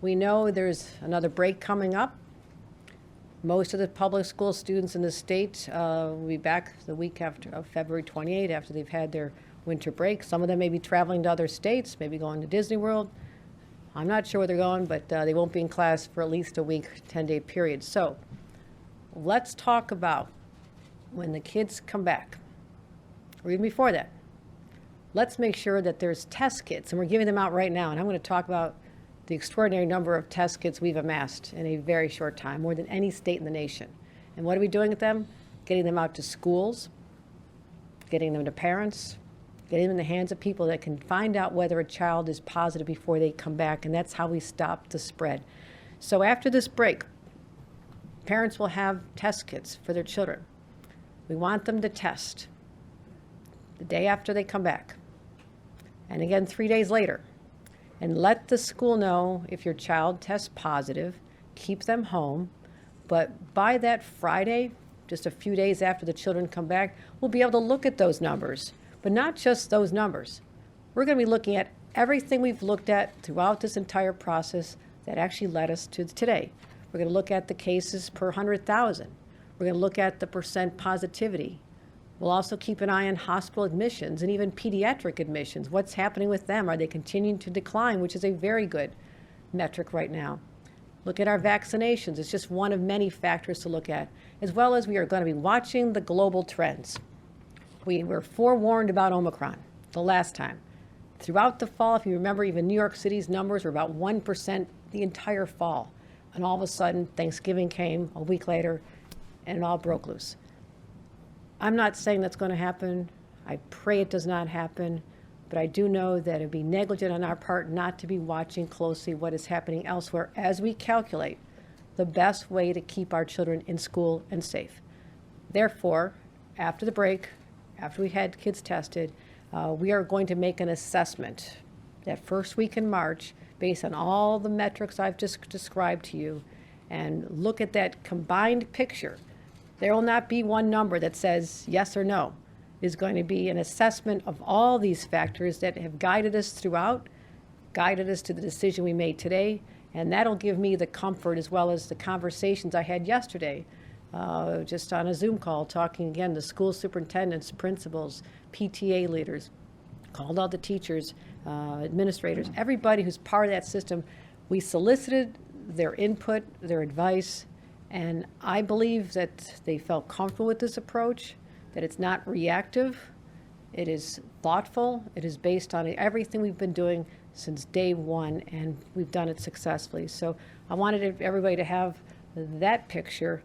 We know there's another break coming up. Most of the public school students in the state will be back the week of February 28th after they've had their winter break. Some of them may be traveling to other states, maybe going to Disney World. I'm not sure where they're going, but they won't be in class for at least a week, 10-day period. So let's talk about when the kids come back, or even before that. Let's make sure that there's test kits, and we're giving them out right now. And I'm going to talk about the extraordinary number of test kits we've amassed in a very short time, more than any state in the nation. And what are we doing with them? Getting them out to schools, getting them to parents, getting them in the hands of people that can find out whether a child is positive before they come back, and that's how we stop the spread. So after this break, parents will have test kits for their children. We want them to test the day after they come back, and again 3 days later. And let the school know if your child tests positive, keep them home. But by that Friday, just a few days after the children come back, we'll be able to look at those numbers. But not just those numbers. We're going to be looking at everything we've looked at throughout this entire process that actually led us to today. We're going to look at the cases per 100,000. We're going to look at the percent positivity. We'll also keep an eye on hospital admissions and even pediatric admissions. What's happening with them? Are they continuing to decline, which is a very good metric right now. Look at our vaccinations. It's just one of many factors to look at, as well as we are going to be watching the global trends. We were forewarned about Omicron the last time. Throughout the fall, if you remember, even New York City's numbers were about 1% the entire fall. And all of a sudden, Thanksgiving came a week later, and it all broke loose. I'm not saying that's going to happen. I pray it does not happen. But I do know that it would be negligent on our part not to be watching closely what is happening elsewhere as we calculate the best way to keep our children in school and safe. Therefore, after the break, after we had kids tested, we are going to make an assessment that first week in March based on all the metrics I've just described to you and look at that combined picture. There will not be one number that says yes or no. It is going to be an assessment of all these factors that have guided us throughout, guided us to the decision we made today, and that'll give me the comfort as well as the conversations I had yesterday, just on a Zoom call, talking again to school superintendents, principals, PTA leaders, called all the teachers, administrators, everybody who's part of that system. We solicited their input, their advice, and I believe that they felt comfortable with this approach, that it's not reactive, it is thoughtful, it is based on everything we've been doing since day one, and we've done it successfully. So I wanted everybody to have that picture